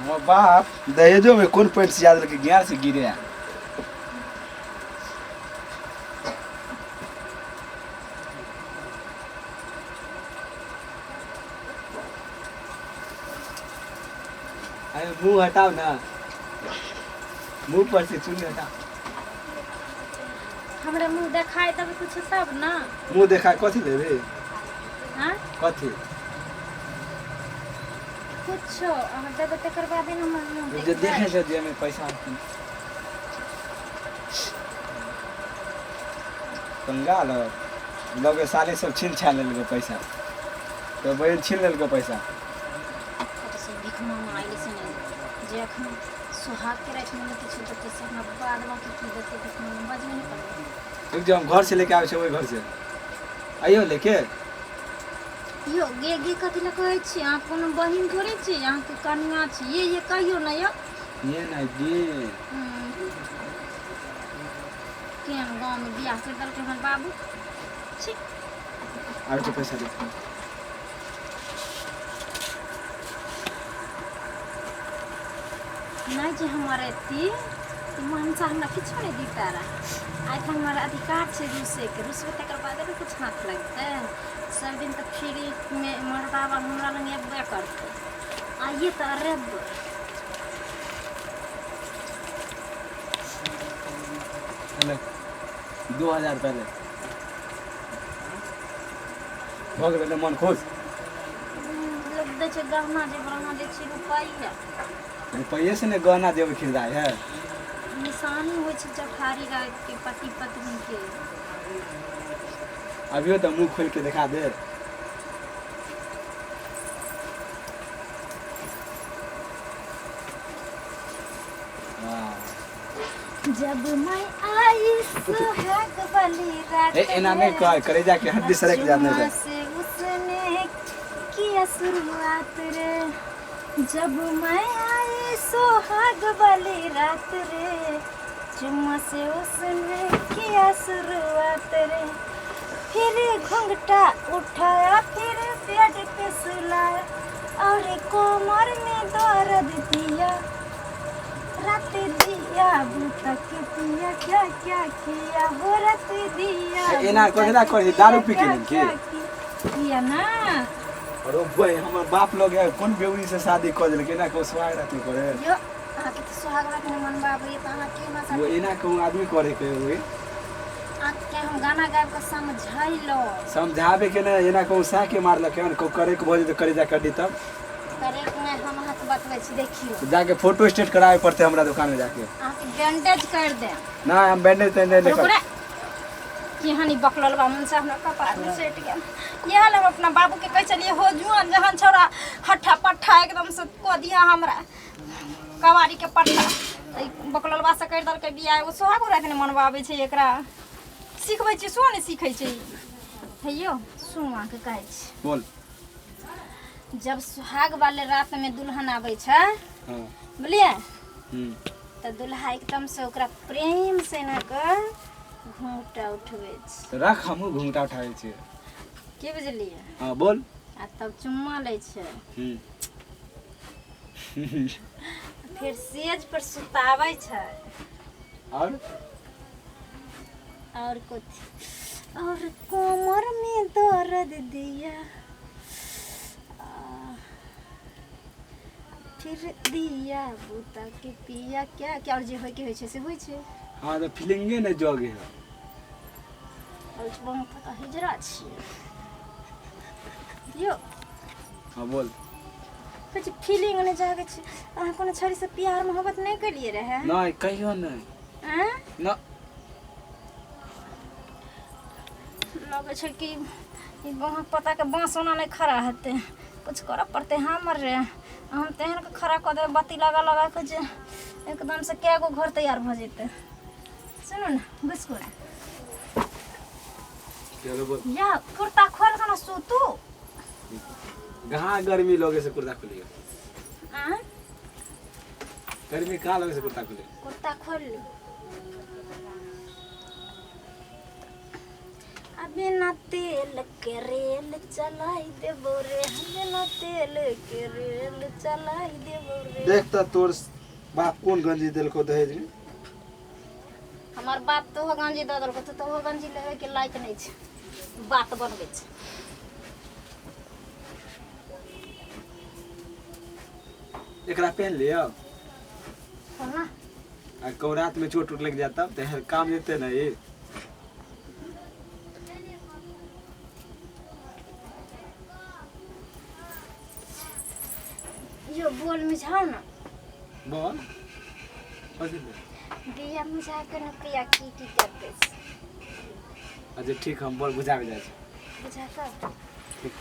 वो बाप दहेजो में कौन पैंट से याद रखे ज्ञान से गिरे हैं। अरे मुंह हटाओ ना, मुंह पर से चुन हटाओ। हमरा मुंह देखाय तब कुछ सब ना मुंह देखा कथी लेबे? हां कथी कुछ हम जब तक करवाबे ना मुंह जो देखे से जे में पैसा कंगाल लगे साले सब छीन छान लेलको पैसा, तो बहन छीन लेलको पैसा। भीख मांगा आइले से जे अखन सुहाग के रात में किछु तो पैसा हम बाद में की देते भीख मांगा बाज नहीं पड़े। एक जो हम घर से लेके आवे छे ओई घर से आइयो लेके यो गे गे कथि ल कहै छी आ कोनो बहिन थोड़े छी यहाँ के कन्या छी ये कहियो ना यो ये ना गे केन गांव में बियाह कर दल के हमर बाबू छी आवे तो पैसा दे। नहीं जे हमारे थी मन से हमरा किछु नहीं दीता रहा। आज हमारा अधिकार छे रूसे के रूस में तकर बाद कुछ हाथ लगते सब दिन तक फ्री में मोर बाबा हमरा लंग एबे करते आइए तो अरब 2000 पहले हो गेले मन खुश। लोग दे छे गहना जे बरना दे छे रुपया रुपये से ने गहना देवे खरीदाय है। निशानी हो छे जठारी रात के पति पत्नी के। अभियो तो मुंह खोल के दिखा दे। जब मैं आई सुहाग वाली रात एना नहीं कर करे जाके हड्डी सरक जाने दे। उसने किया शुरुआत रे जब मैं आई सुहाग वाली रात रे चुम्मा से उसने किया शुरुआत रे फिर घुंघटा उठाया फिर बेड पे सुलाया और कोमर में दर्द दिया रात दिया तक पिया क्या क्या किया हो रात दिया एना कोहरा करे दारू पी के के किया ना। अरे भाई हमर बाप लोग है कौन बेउरी से शादी कर देलके ना को सुहाग रात में करे यो आ के सुहाग रात में मन बाप ये तना के ना वो एना को आदमी करे के होई आ के हम गाना गाय के समझाइलो समझावे के ना एना को सा के मारलक है को करे के भोज तो करे जा कर दी तब करे के मैं हम हाथ बतबै छी देखियो जाके फोटो स्टेट करावे पड़ते हमरा दुकान में जाके आ के बैंडेज कर दे ना हम बैंडेज तो नहीं कर कि हानि बकलल बा मन से हमरा कपार में सेट गया ये हाल हम अपना बाबू के कह चलिए हो जुआन जहान छोरा हट्ठा पट्ठा एकदम से को दिया हमरा कवारी के पट्ठा बकलल बा से कर दल के बियाह वो सोहाग रात ने मनवावे छै एकरा सिखबै छी सो ने सीखै छै हेयो सुन के कहै छी बोल जब सुहाग वाले रात में दुल्हन आवे छै हां बोलिए तो दुल्हा एकदम से ओकरा प्रेम से ना कर घूंघटा उठबै छै तो रख हमहु घूंघटा उठाबै छी की बुझलिए हां बोल आ तब चुम्मा ले छै फिर सेज पर सुतावे छै और कुछ और कोमर में दर्द दिया फिर दिया बूता के पिया क्या क्या और जे होय के होय छै से होय छै। हां तो फीलिंगे ने जोगे है और बहुत का हिजरा छी यो हां बोल कुछ फीलिंग ने जागे छी अहाँ कोनो छड़ी से प्यार मोहब्बत नहीं कलिए रहे नहीं कहियो नहीं हैं ना लगे छै कि ई गांव पता के बांस ओना नहीं खड़ा हेते कुछ कर पड़ते हमर रे हम तेहन के खड़ा क दे बत्ती लगा लगा के जे एकदम से के गो घर तैयार भ जेते सुनो ना घुसको चलो बोल या कुर्ता खोल के ना सूतू कहाँ गर्मी लगे से कुर्ता खुलिए हां गर्मी कहाँ लगे से कुर्ता खुले कुर्ता खोल ली अब बिना तेल के रेल चलाई देबो रे, बिना तेल के रेल चलाई देबो रे। देख त तोर बाप कौन गंजी दिल को दहेज में। हमार बाप तो गंजी दे देलको तो वो गंजी लेवे के लायक नहीं छै, बात बनबै छै। एकरा पहन लियो ना आ कौरात में चोट लग जाता तो काम देते ना ये। जो बोल मिझाओ ना, बोल बिया मिझा के न पिया की करते। अच्छा ठीक हम बोल बुझा के जाए बुझा कर ठीक।